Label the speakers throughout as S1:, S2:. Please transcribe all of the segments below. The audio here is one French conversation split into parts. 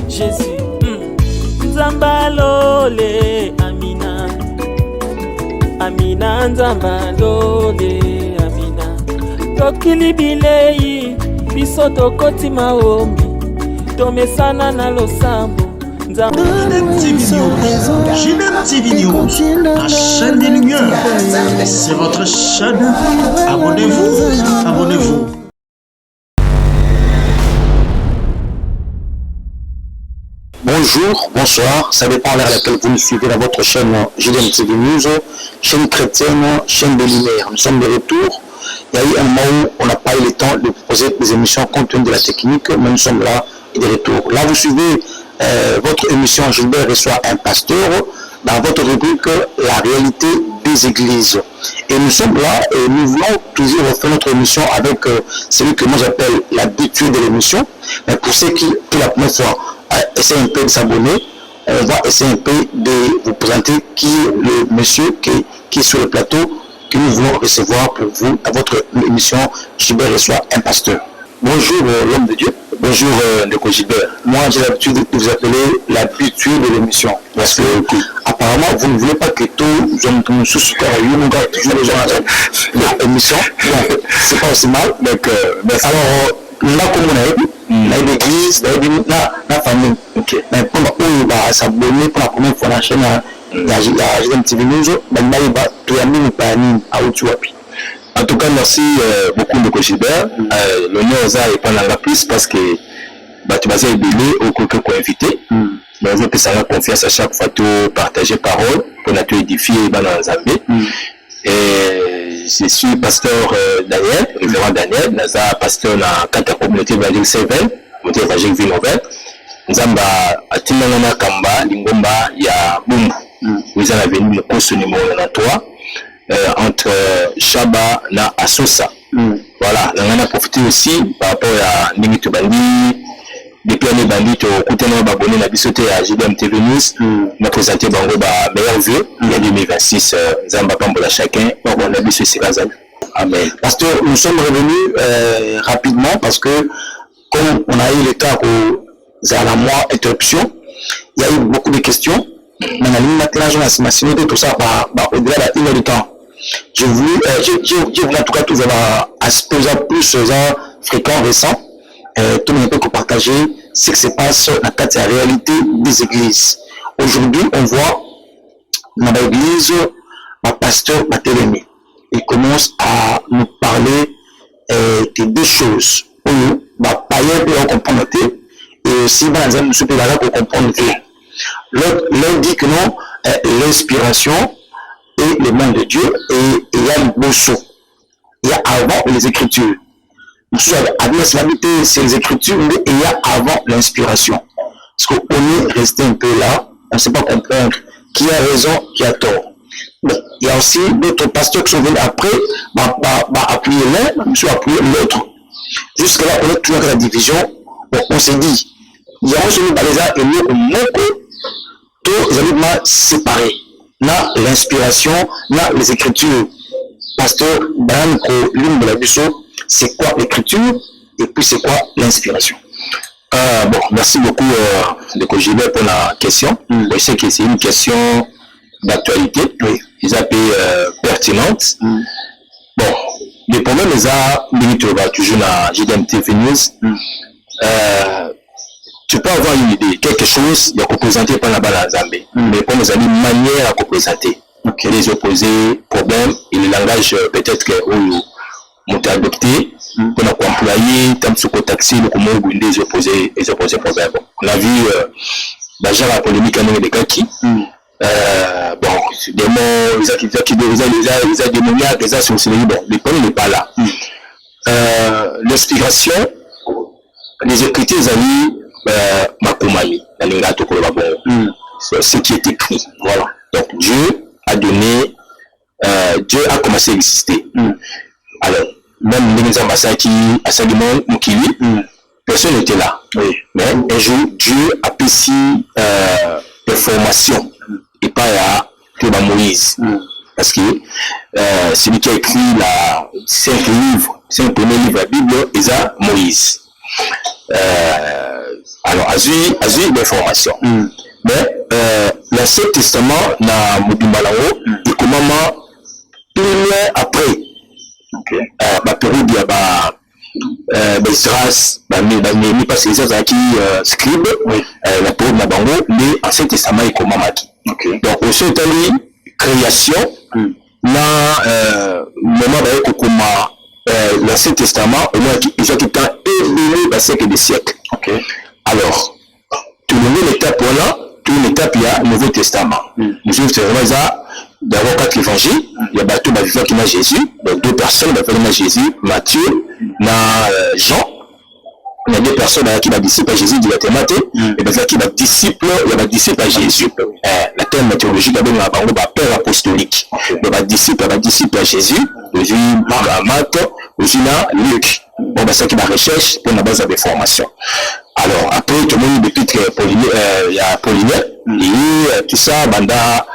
S1: Jésus, Nzambalole, Amina, Amina, Nzambalole, Amina. Tokili bilei, biso tokoti maombi, tomesana na losambo.
S2: JDM TV News, la chaîne des lumières. C'est votre chaîne. Abonnez-vous, abonnez-vous.
S3: Bonjour, bonsoir, ça dépend à l'heure à laquelle vous nous suivez dans votre chaîne JDM TV News, chaîne chrétienne, chaîne de lumière. Nous sommes de retour. Il y a eu un moment où on n'a pas eu le temps de proposer des émissions compte tenu de la technique, mais nous sommes là et de retour. Là, vous suivez votre émission Gilbert reçoit un pasteur dans votre rubrique La réalité des églises. Et nous sommes là et nous voulons toujours refaire notre émission avec celui que moi j'appelle l'habitué de l'émission. Mais pour ceux qui, pour la première fois, essaient un peu de s'abonner, on va essayer un peu de vous présenter qui est le monsieur qui est sur le plateau que nous voulons recevoir pour vous à votre émission Gilbert reçoit un pasteur. Bonjour l'homme de Dieu. Bonjour Ndeko Gilbert. Moi j'ai l'habitude de vous appeler l'habitué de l'émission. Parce que apparemment vous ne voulez pas que tous nous sous-sous toujours les gens à l'émission. Bon, c'est pas aussi mal. Donc, alors là comme on a l'église, la famille. Ok. Mais pour s'abonner pour la première fois à la chaîne, il y a JDM TV News, en tout cas, merci beaucoup de Gilbert. L'honneur est pas dans la plus parce que tu vas être belé au quelqu'un qu'on invité. Mais on veut que ça ait confiance à chaque fois de partager parole pour nous édifier dans Zambie. Et je suis pasteur Daniel, révérend Daniel, Naza pasteur dans la communauté évangélique Seven, communauté évangélique Villeneuve. Nzamba atimana kamba lingomba ya Bumbu. Vous avez venu le course numéro 93. Entre Chaba na Asosa. Voilà, on a profité aussi par rapport à Ningito Bandi, depuis l'année Bandi, tu as écouté nos abonnés, on a bisoté à JDM TV News, on a présenté Bango meilleur vœu, il y a 2026, Zamba Pambola chacun, donc on a bisoté ces gaz. Amen. Parce que nous sommes revenus rapidement parce que comme on a eu le cas où Zala mois interruption, il y a eu beaucoup de questions. Mais la ligne maintenant, ma signature, tout ça, au-delà d'une heure de temps. J'ai voulu, en tout cas, tout ça, exposer plus fréquent, récent, tout le monde peut partager ce qui se passe dans la réalité des églises. Aujourd'hui, on voit dans l'église, ma pasteur Barthélemy. Il commence à nous parler de deux choses. Ma païen peut comprendre, et aussi, nous sommes là pour comprendre. L'un dit que non, l'inspiration est le monde de Dieu et il y a le bosso. Il y a avant les Écritures. Nous sommes à l'habité, c'est les Écritures, mais il y a avant l'inspiration. Parce qu'on est resté un peu là, on ne sait pas comprendre qui a raison, qui a tort. Mais il y a aussi d'autres pasteurs qui sont venus après, appuyer l'un, monsieur appuyer l'autre. Jusqu'à là, on est toujours dans la division. Bon, on s'est dit, il y a un seul baleza et nous, tous les aliments séparés. Là, l'inspiration, là, les écritures. Pasteur Branco, l'une de la Busso, c'est quoi l'écriture et puis c'est quoi l'inspiration? Bon, merci beaucoup de Gilbert pour la question. Je sais que c'est une question d'actualité, ils appellent pertinente. Bon, les problèmes, les a toujours dans JDM TV News. Tu peux avoir une idée, quelque chose, il y a représenté par la balle Zambie. Mais comme vous avez une manière à représenter, les opposés, problèmes, et le langage peut-être que vous avez adopté, pour employer, tant que taxi, les opposés problèmes. On a vu la polémique avec les gars qui, bon, des mots, les démoniaques, les associés, bon, les problèmes n'est pas là. L'inspiration, les écritures, les amis, Makumami, ce qui est écrit. Voilà. Donc Dieu a donné, Dieu a commencé à exister. Alors, même les ambassades à Salomon Mukili, personne n'était là. Mais un jour, Dieu a pris information et pas à Moïse. Parce que celui qui a écrit la 5 premiers livres de la Bible, c'est Moïse. alors azui l'information mais l'Ancien Testament na mobimba nango ekomama plus après bapériode ya Esdras Néhémie parce que les azalaki scribe la période na bango nde Ancien Testament ekomamaki donc oso etali création na moment baye kokoma l'Ancien Testament ils ont tout le temps évolué dans siècle des siècles alors tout le monde étape voilà tout l'étape il y a le Nouveau Testament nous sommes vraiment ça d'abord 4 évangiles il y a bateau vivant qui n'a Jésus donc 2 personnes qui Jésus Matthieu na Jean il y a 2 personnes qui va disciple à Jésus directement et bien qui va disciple il y a disciple à Jésus la terme théologique avec la père apostolique il va disciple à Jésus Jésus Marc aussi là Luc bon ben ça qui va recherche pour la base de formation alors après tout le monde depuis il y a Apollinaire et tout ça banda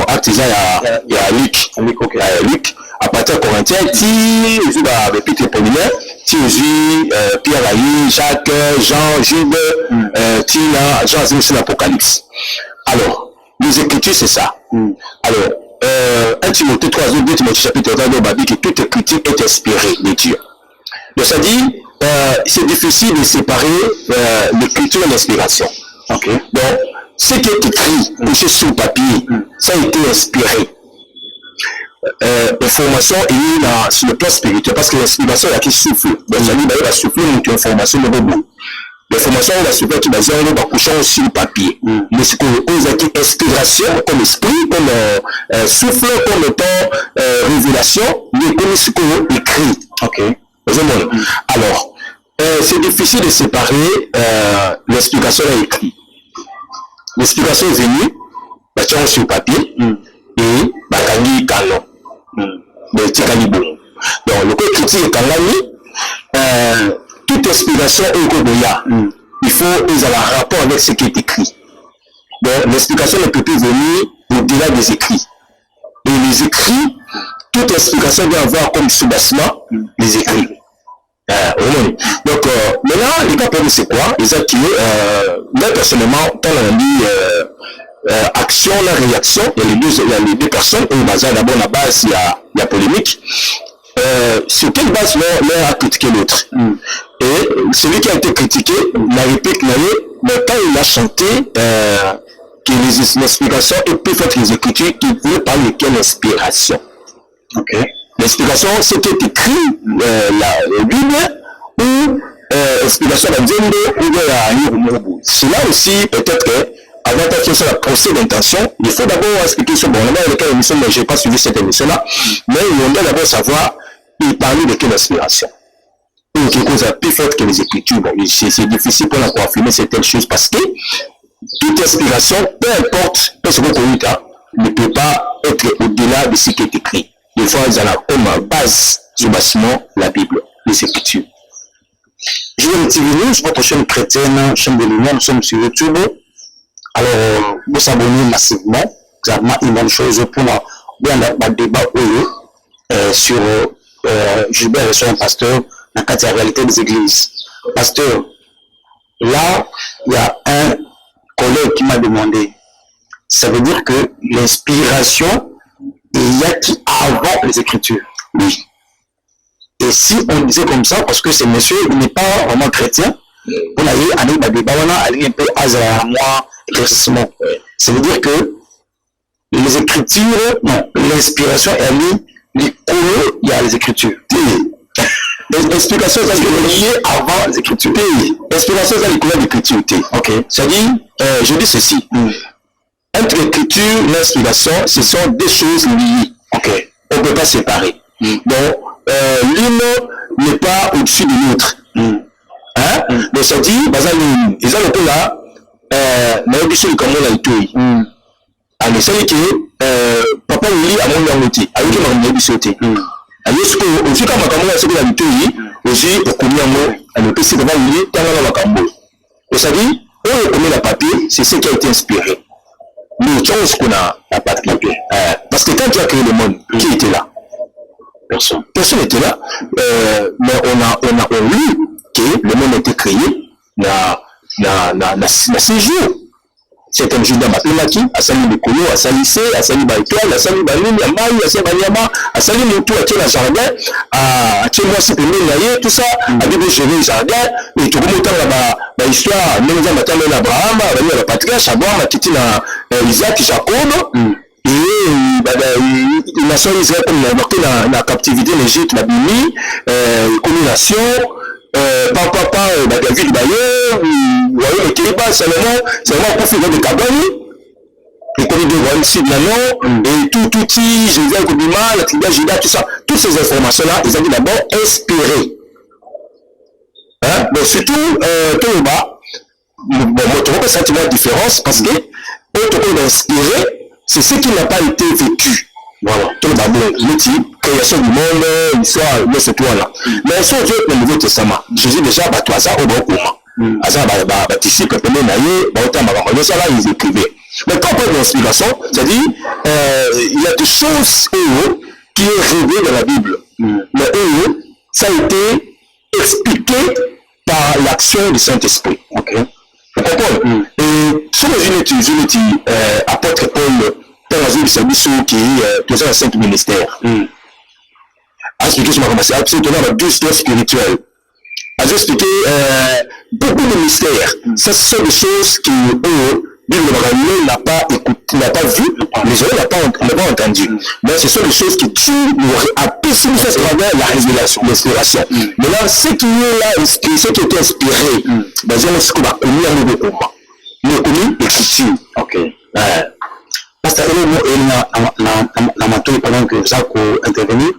S3: artisan il y a Luc à partir de Corinthiens ti aussi bah depuis Apollinaire ti aussi Pierre Aïe Jacques Jean Jude ti là Jean c'est l'Apocalypse alors les écritures c'est ça alors 1 Timothée 3 2 Timothée chapitre 3 on dit que toute écriture est inspirée de Dieu donc ça dit c'est difficile de séparer l'écriture et l'inspiration donc ce qui est écrit couché sur le papier ça a été inspiré l'information est sur le plan spirituel parce que l'inspiration est qui souffle donc ça dit il va souffler une information de robot l'information va souffler qui va dire on va coucher sur le papier mais ce qu'on a qui inspiration comme esprit comme souffle comme le temps révélation mais comme ce qu'on écrit alors c'est difficile de séparer l'explication et l'écrit l'explication est venue bah sur le papier et bah kangi canon donc le côté critique est kangani toute explication est koboya il faut ils ont un rapport avec ce qui est écrit donc l'explication ne peut plus venir au-delà des écrits et les écrits toute explication doit avoir comme sous-bassement les écrits donc maintenant les cas pour nous c'est quoi ils ont tiré moi personnellement quand on dit action la réaction il y a les deux personnes où d'abord la base il y a polémique sur quelle base l'un a critiqué l'autre et celui qui a été critiqué la réplique mais quand il a chanté que les explications et plus fortes que les écritures il veut parler de quelle inspiration l'explication c'est qui est écrit la Bible ou explication d'un Diendo ou de la cela aussi peut-être que avant de faire la procès d'intention, il faut d'abord expliquer ce bon. Là, il y a émission, mais je n'ai pas suivi cette émission-là. Mais on doit d'abord savoir, il parlait de quelle inspiration. Ou quelque chose plus forte que les écritures. Bon, c'est difficile pour la confirmer certaines choses parce que toute inspiration, peu importe ce qu'on connaît, ne peut pas être au-delà de ce qui est écrit. Il faut avoir comme base du bâtiment la Bible, les écritures. Je vais me dire, sur votre chaîne chrétienne, chaîne de lumière, nous sommes sur YouTube. Alors, vous abonnez massivement, c'est vraiment une bonne chose pour un débat sur Gilbert et son pasteur dans la réalité des églises. Pasteur, là, il y a un collègue qui m'a demandé, ça veut dire que l'inspiration, il y a qui avant les écritures. Oui. Et si on disait comme ça, parce que ce monsieur n'est pas vraiment chrétien, on a eu un débat, on a un peu à moi, éclaircissement. Ça veut dire que les écritures, non, l'inspiration est liée, il y a les écritures. L'explication, ça c'est lié avant les écritures. L'inspiration, ça c'est les écritures. Ok. C'est-à-dire, je dis ceci. Entre l'écriture et l'inspiration, ce sont deux choses liées. Ok. On ne peut pas séparer. Donc, l'une n'est pas au-dessus de l'autre. Hein? Donc, ça dit, ils ont le peu là, mais on dit sur le camion là, il touille. Alors, ça dit que, papa, il lit à mon langue, avec un homme qui sauté. Alors, aussi, quand ma caméra, c'est que la touille, aussi, au combien alors, PC, comment il lit, quand on a la cambo. Donc, ça dit, on connaît la papier, c'est ce qui a été inspiré. Nous, ce qu'on a, la papier. Parce que quand tu as créé le monde, qui était là? Personne n'était là, mais on a lu que le monde a été créé na séjour. C'est un Judas Matelemaki, Asali Bekolo, Asali C, Asali Baïtoile, Asali Balini, Amaï, Asali Banyama, Asali Moutou, à la jardin, à moi c'est pour tout ça, à des gérer le jardin, et tout le monde a l'histoire, même dans la Abraham, la patriarche, Abraham, Kitty, Isaac, Jacob, et la nation Israël, comme il a embarqué la captivité en Égypte, la Bimi, communation, papa, David Bayer, le Kéliba, Salomon, pour faire des cabani, les communes de Royaume Sud, et tout, Jésus, Kobima, la tribu Juda, tout ça, toutes ces informations-là, ils ont dit d'abord inspiré. Hein? Donc, surtout, Toyoba, tu vois un sentiment de différence parce que, autour d'inspirer, c'est ce qui n'a pas été vécu. Voilà, tout le type, création du monde, l'histoire, c'est tout là. Mais si on veut le Nouveau Testament, Jésus déjà, toi, ça, au bon moment. Ça, ici, quand on est naïf, ça là, ils écrivaient. Mais quand on parle d'inspiration, c'est-à-dire, il y a des choses qui est révélées dans la Bible. Mais ça a été expliqué par l'action du Saint-Esprit. Ok? Vous comprenez? Et sur les unités, apôtre Paul, dans une service qui est toujours un saint ministère. À expliquer ce que c'est absolument la douce spirituelle. À expliquer beaucoup de mystères. Ça, ce sont des choses qui, Bible n'a pas écouté, n'a pas vu, les gens n'ont pas entendu. Mais ce sont des choses qui tuent, à pessimisé à travers la révélation, l'inspiration. Mais là, ce qui est là, ce qui est inspiré, c'est ce qu'on va commis en nouveau combat. Nous commis l'écriture. Ok. Pasteur, la mato, pendant que vous avez intervenu,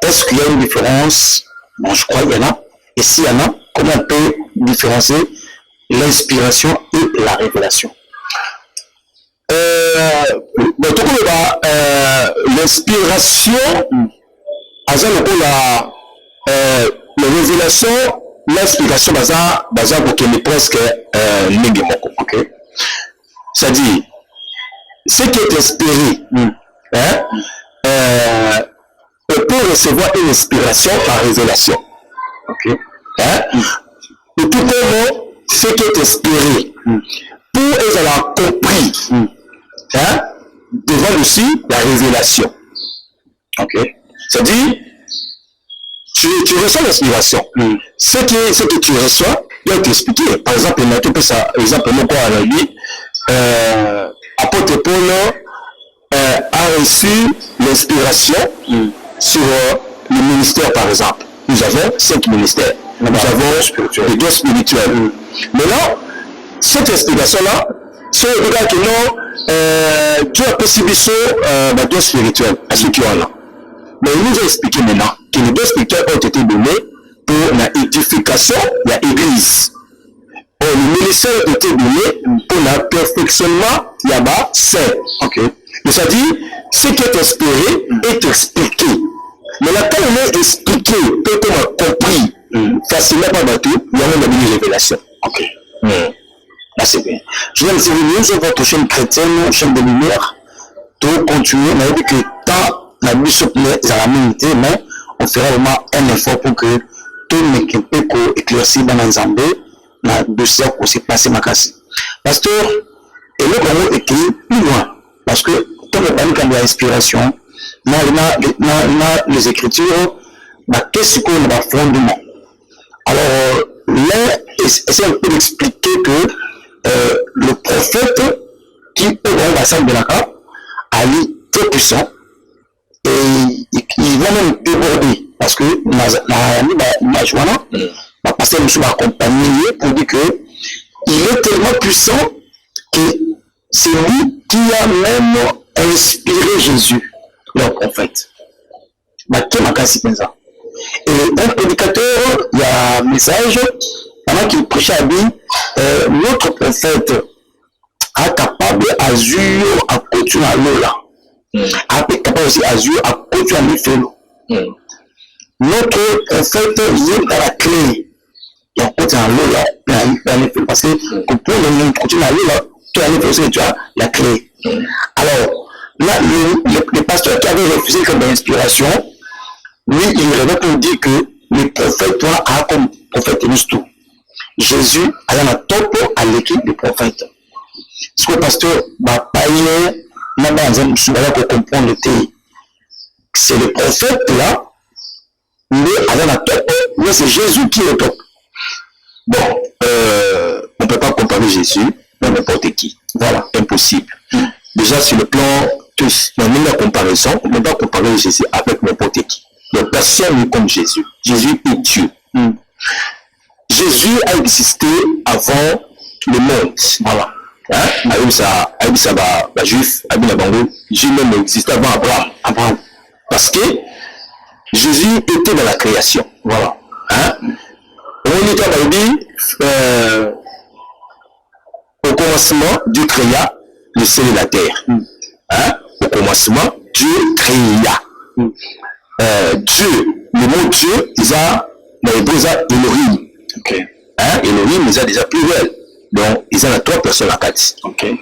S3: est-ce qu'il y a une différence? Bon, je crois qu'il y en a. Et s'il y en a, comment on peut différencier l'inspiration et la révélation? L'inspiration, la révélation, l'inspiration, c'est presque ok? C'est-à-dire, ce qui est inspiré, on peut recevoir une inspiration par révélation. Ok? Et tout comme ce qui est inspiré, pour eux avoir compris, devant aussi la révélation. Ok? C'est-à-dire, tu reçois l'inspiration. Ce que tu reçois, il va t'expliquer. Par exemple, on peut ça, exemple, quoi à la vie, apôtre Paul a reçu l'inspiration sur le ministère, par exemple. Nous avons 5 ministères. Nous avons les dons spirituels. Maintenant, cette inspiration-là, c'est le gars que non, Dieu a possible les dons spirituels à ceux qui ont là. Mais il nous a expliqué maintenant que les dons spirituels ont été donnés pour l'édification de l'église. Le ministère a été donné pour le perfectionnement là-bas, c'est. Ok. C'est-à-dire, ce qui est inspiré est expliqué. Mais là, quand on est expliqué, peut qu'on a compris facilement par bateau, il y a même une révélation. Ok. Là, c'est bien. Je viens de dire, nous, sur votre chaîne chrétienne, chaîne de lumière, tout continuer. On a dit que tant la mission est à la minute, mais on fera vraiment un effort pour que tout le monde peut éclaircir dans l'ensemble. La dossier qu'on s'est passé ma casse. Pasteur, et le Congo est plus loin. Parce que, quand on parle de l'inspiration, les écritures, qu'est-ce qu'on a fondement? Alors, là, c'est un peu d'expliquer que le prophète qui est dans la salle de la carte, a été très puissant, et il va même déborder. Parce que, pasteur nous sommes accompagnés pour dire que il est tellement puissant que c'est lui qui a même inspiré Jésus, leur prophète. Et un prédicateur, il y a un message, pendant qu'il prêchait à lui, notre prophète est capable d'azur à continuer à l'eau là. Est capable aussi d'azur à continuer à l'eau. Notre prophète, il est dans la clé. Il y a côté en l'eau là, parce que pour le continuer à l'eau là, tu as la clé. Alors, là, le pasteur qui avait refusé comme inspiration, lui, il revient pour dire que le prophète, toi, a comme prophète tout. Jésus a un top à l'équipe des prophètes. Ce que le pasteur va payer, n'a pas comprendre le thé. C'est le prophète là, mais à un top, mais c'est Jésus qui est au top. Bon, on ne peut pas comparer Jésus à n'importe qui. Voilà, impossible. Déjà, sur le plan, dans la comparaison, on ne peut pas comparer Jésus avec n'importe qui. Donc, personne n'est comme Jésus. Jésus est Dieu. Jésus a existé avant le monde. Voilà. Hein? Juif, Jésus même existait avant Abraham. Parce que Jésus était dans la création. Voilà. Hein? On est au commencement, Dieu créa le ciel et la terre. Hein? Au commencement, Dieu créa. Dieu, le mot Dieu, dans l'hébreu, il y a Elohim. Okay. Hein? Elohim, il y a déjà pluriel. Donc, il y a 3 personnes à 4. Okay.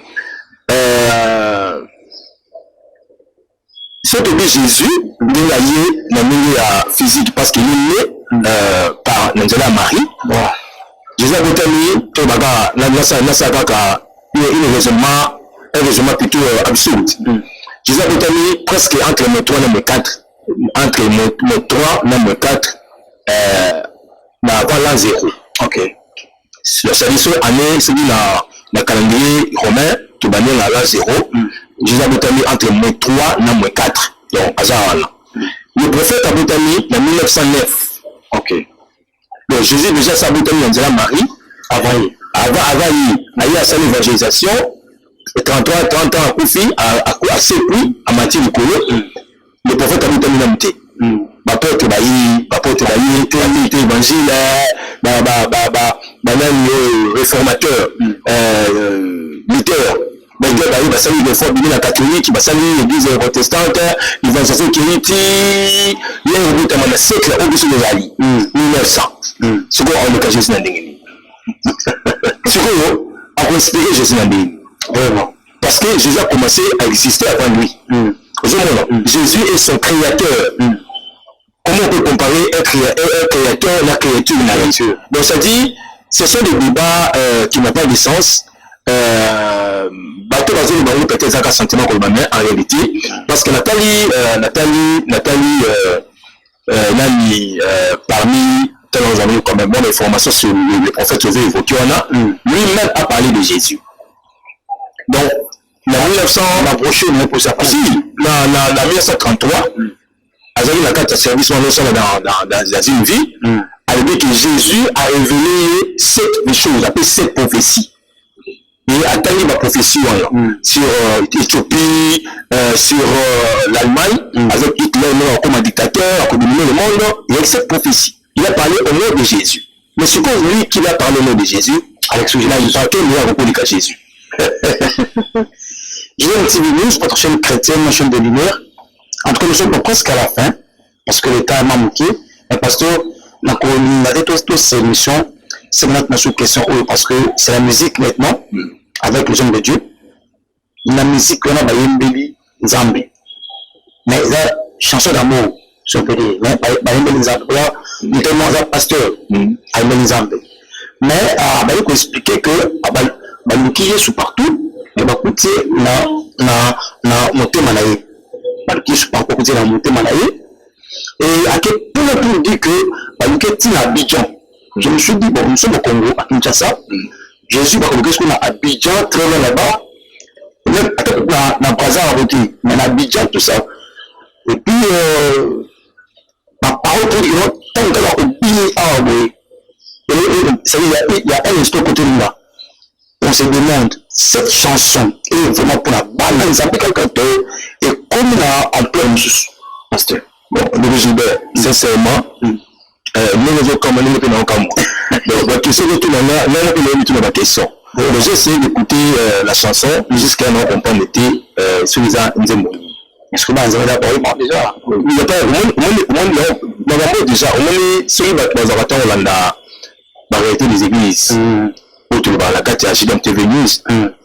S3: Si on te dit Jésus, il y a un milieu physique parce qu'il est né par Nangela Marie. Wow. Jésus a dit que un raisonnement plutôt absurde. Jésus a dit presque entre le 3 et le 4. Entre le 3 et le 4, avant l'an 0. Ok. C'est-à-dire année, c'est le calendrier romain, tout banni à l'an 0. Jésus a dit entre le 3 et le 4. Donc, le prophète a dit en 1909. Ok. Donc, Jésus déjà s'est dit dans Marie, avant il y a sa évangélisation, 30 ans à Koufi, à Sepui, à Mathieu de Kolo, le prophète a dit dans l'amité. L'évangile, réformateur, Luther, la catholique, l'église protestante, l'évangélisation qui est il y a un siècle au-dessus des alliés, 1900. Ce qu'on a le Jésus Nandini. Ce qu'on a inspiré Jésus Nandini. Vraiment. Parce que Jésus a commencé à exister avant lui. Jésus est son créateur. Comment on peut comparer un créateur et la créature de la nature? Donc ça dit, ce sont des débats qui n'ont pas de sens. Bateau basé le peut-être un sentiment qu'on met en réalité. Parce que Nathalie parmi tellement amis quand même bonne information sur le prophète José évoqué, lui-même a parlé de Jésus. Donc, en 1900, la prochaine, pour ça, si, la 1933, Azali la carte de service, on est dans une vie, elle dit que Jésus a révélé 7 choses, appelées 7 prophéties. Et a tenu ma prophétie sur l'Éthiopie, sur l'Allemagne, avec Hitler comme un dictateur, a dominé le monde, il y a 7 prophéties. Il a parlé au nom de Jésus. Mais ce qu'on lui qui a parlé au nom de Jésus, avec ce jour-là, il parle quel lien avec à Jésus. Je vais un petit vidéo sur notre chaîne chrétienne, notre chaîne de lumière. En tout cas, nous sommes presque à la fin, parce que le temps m'a manqué. Mais parce que, on a dit toutes ces émissions, c'est notre question, parce que c'est la musique maintenant, avec les hommes de Dieu. La musique, on a Bayembeli Nzambe. Mais la chanson d'amour, si on peut dire, Bayembeli Nzambe, notamment un pasteur, Bayembeli Nzambe. Mais, il faut expliquer que, nous qui est sous partout, et écoutez, na thème naïe. Qui sous partout, écoutez, na thème naïe. Et à quel point on dit que, nous qui est à Abidjan. Je me suis dit, bon, nous sommes au Congo, à Kinshasa. Jésus va convoquer ce qu'on a à Abidjan, très loin là-bas. Même dans Brazza, mais à Abidjan, tout ça. Et puis, ma parole pour dire, tant qu'on a oublié, il y a un instant côté de là. On se demande, cette chanson est vraiment pour la balance avec quelqu'un et comme on a en plein sous. Pasteur. Bon, le Gilbert, sincèrement, nous avons comme nous avons comme donc la question de tout le monde là la question. J'ai essayé d'écouter la chanson jusqu'à nous comprendre était sur les Nzembo. Est-ce que vous avez d'abord déjà il y a pas déjà on est sur les avatars Hollanda variété des églises autour de la carte HDM TV News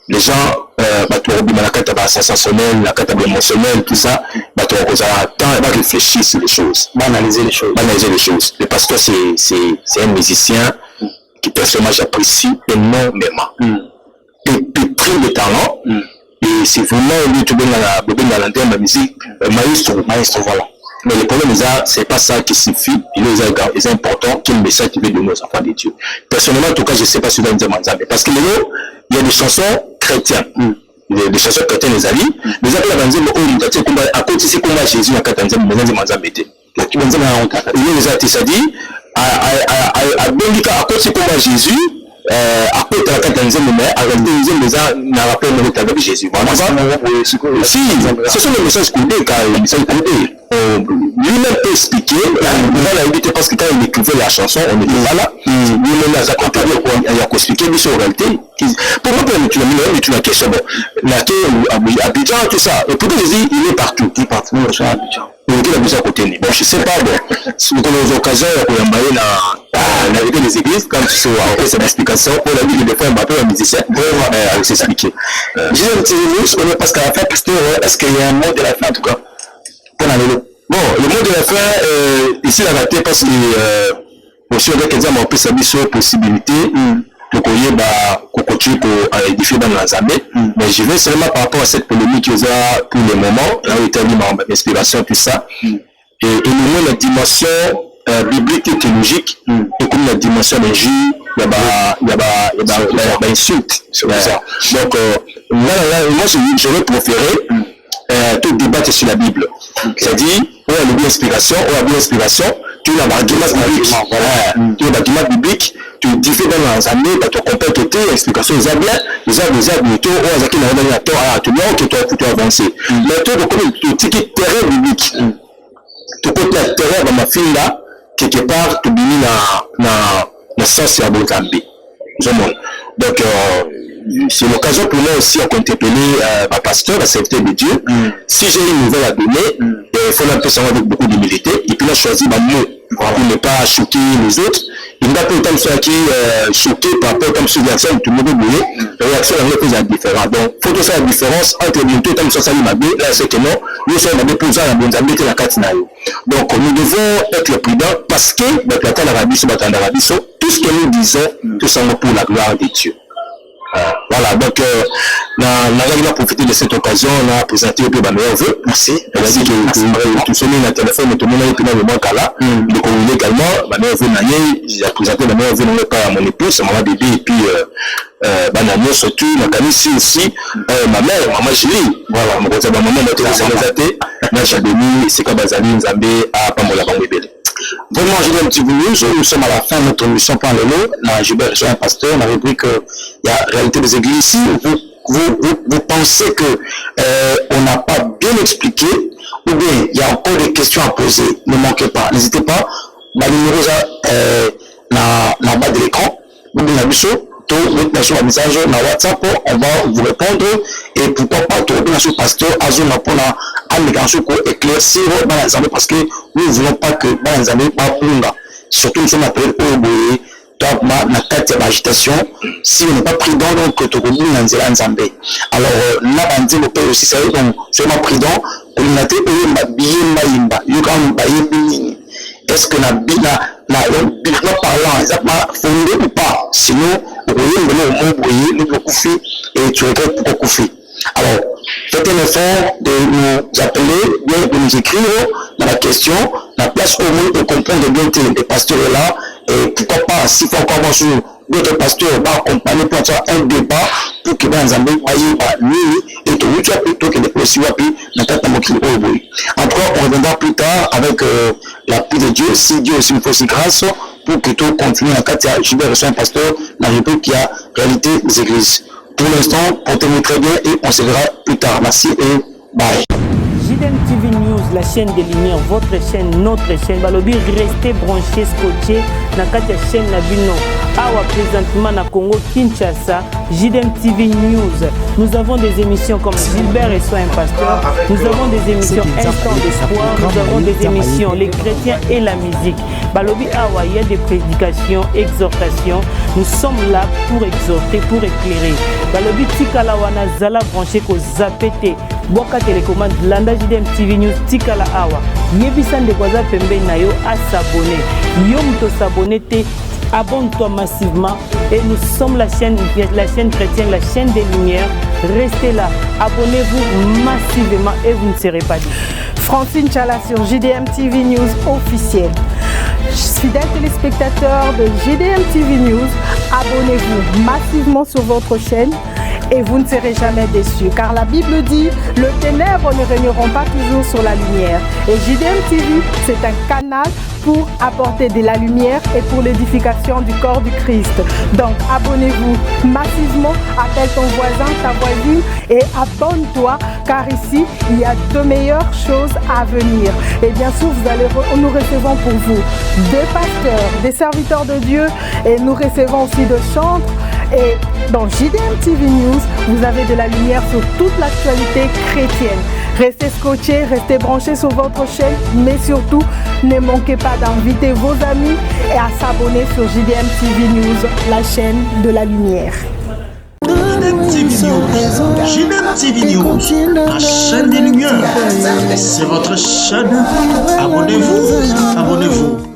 S3: les gens la carte sensationnelle la carte émotionnelle tout ça va réfléchir sur les choses, analyser les choses. Le pasteur c'est un musicien qui personnellement j'apprécie énormément. Pétri de talent, et c'est vraiment lui tout bien dans la musique, maestro, voilà. Mais le problème, c'est pas ça qui suffit, il est important quel message tu veux donner aux enfants de Dieu. Personnellement, en tout cas, je sais pas si vous avez dit parce que il y a des chansons chrétiennes. Des chansons chrétiennes, les amis, mais après la banzembe, à côté c'est combat Jésus, à Katanzem, mais les manzambe étaient. Il les a été dit, à Bélika, à côté c'est combat Jésus, à côté de la Katanzem, mais à la deuxième, les a n'a rappelé avec Jésus. Si, ce sont les messages codés, car les messages codés. Lui-même peut expliquer, on l'a évité parce que quand il écrivait la chanson, on n'était pas là. Lui-même a accompagné, il a expliqué sur la réalité. Pour moi, tu as une question. Abidjan, tout ça. Et pourquoi je dis, il est partout. Il est partout, il est à Abidjan. Il est Abidjan à côté. Bon, je ne sais pas, si vous avez l'occasion, vous avez envoyé dans les églises, quand tu sais, c'est une explication, on a vu des fois un bateau, un musicien, pour s'expliquer. Je dis un petit mot, parce qu'à la fin, pasteur, est-ce qu'il y a un mot de la fin, en tout cas? Bon, le mot de la fin, ici la raté parce que aussi avec exemple on peut s'habiller sur possibilité pour qu'on y ait édifié dans l'ensemble. Mais je vais seulement par rapport à cette polémique qu'il y a pour le moment, là où il y a une inspiration, tout ça, et nous la dimension biblique et théologique, et comme la dimension de J, il y a insulte sur ça. Donc moi j'aurais préféré tout débattre sur la Bible. C'est-à-dire, on a une inspiration, tu as un argument biblique. Tu as un argument biblique, tu diffères dans l'ensemble, tu comprends que tes explications, ils ont bien, tu as avancer. Mais tu as un ticket terrain biblique. Tu peux être terrain dans ma fille là, quelque part, tu binis dans le sens de la Zambie. Donc, c'est l'occasion pour moi aussi à contempler ma pasteur, la serviteur de Dieu. Si j'ai une nouvelle à donner, il faut un peu savoir avec beaucoup d'humilité. Et puis là, choisir ma mot pour ne pas choquer les autres. Il n'a pas eu le temps de faire choqué par rapport à une réaction, tout le monde est bouillé. La réaction est différente. Donc, il faut faire la différence entre les deux, comme ça, ça m'a dit, là, c'est que non, nous sommes des posants à bonne amitié la Katinayo. Donc, nous devons être prudents parce que, tout ce que nous disons, tout ça pour la gloire de Dieu. Voilà, donc on a profité de cette occasion, on a présenté un peu ma meilleure vœu. Merci. Elle a dit que tout sonné dans le téléphone, tout le monde a été dans le manque là. Donc on voulait également, ma meilleure vœu, j'ai présenté ma meilleure vœu, non pas à mon épouse, à maman bébé, et puis Bananier surtout, ma famille aussi, ma mère, maman Julie. Voilà, mon côté, ma maman m'a été réalisée, moi j'ai donné, c'est comme Bazali, Nzambé, à Pamola Bambébélé. Vraiment, Gilbert Tivoulouz, nous sommes à la fin de notre émission Point le mot. Gilbert, je suis un pasteur, on a repris qu'il y a réalité des églises. Si vous pensez que on n'a pas bien expliqué, ou bien il y a encore des questions à poser, ne manquez pas, n'hésitez pas. Le numéro est bas de l'écran, ou bien la mission. Sur un message dans WhatsApp, on va vous répondre et pourquoi pas tout bien sur pasteur Azona pour la amélioration pour éclaircir dans les années parce que nous ne voulons pas que dans les années pas pour nous. Surtout nous sommes appelés au bout na carte d'agitation si on n'est pas prudent donc tout le monde dans Nzambé. Alors là on dit le père aussi ça donc soyons prudents pour nous nater au billet maïmba yokam baïmini. Est-ce que la bibliquement parlant, exactement fondé ou pas? Sinon, nous pouvons couper et tu regrettes pourquoi couper. Alors, faites un effort de nous appeler, bien de nous écrire dans la question, la place au moins de comprendre bien des pasteurs là, et pourquoi pas, s'il faut encore voir sur d'autres pasteurs, accompagner pour faire un débat pour que les Zambé et tout, tu as plutôt que des possibles, en tout cas, on reviendra plus tard avec l'appui de Dieu, si Dieu aussi nous fait si grâce, pour que tout continue en cas de Gilbert reçoit un pasteur, la république qui a réalité des églises. Pour l'instant, portez-vous très bien et on se verra plus tard. Merci et bye.
S1: JDM TV News, la chaîne des Lumières, votre chaîne, notre chaîne. Balobi, restez branchés, scotchés. Nakati chaîne na bino. Awa présentement na Congo Kinshasa, JDM TV News. Nous avons des émissions comme Gilbert et Soit un pasteur. Nous avons des émissions Instant d'espoir. Nous avons des émissions Les chrétiens et la musique. Balobi Awa, il y a des prédications, exhortations. Nous sommes là pour exhorter, pour éclairer. Balobi Tikala wana zala branché ko zapete. Boka télécommande Landa JDM TV News Tikala Awa. Yebisan de kwaza pembe na yo a s'abonner. Yo mto s'abonner te abonne-toi massivement. Et nous sommes la chaîne chrétienne, la chaîne des Lumières. Restez là, abonnez-vous massivement et vous ne serez pas déçus.
S4: Francine Tchala sur JDM TV News officiel. Fidèles téléspectateurs de JDM TV News, abonnez-vous massivement sur votre chaîne et vous ne serez jamais déçus. Car la Bible dit, le ténèbre ne régneront pas toujours sur la lumière. Et JDM TV, c'est un canal pour apporter de la lumière et pour l'édification du corps du Christ. Donc abonnez-vous massivement, appelle ton voisin, ta voisine et abonne-toi car ici il y a de meilleures choses à venir. Et bien sûr nous recevons pour vous des pasteurs, des serviteurs de Dieu et nous recevons aussi de chantres. Et dans JDM TV News, vous avez de la lumière sur toute l'actualité chrétienne. Restez scotchés, restez branchés sur votre chaîne, mais surtout, ne manquez pas d'inviter vos amis et à s'abonner sur JDM TV News, la chaîne de la lumière.
S2: JDM TV News, la chaîne des Lumières. C'est votre chaîne. Abonnez-vous, abonnez-vous.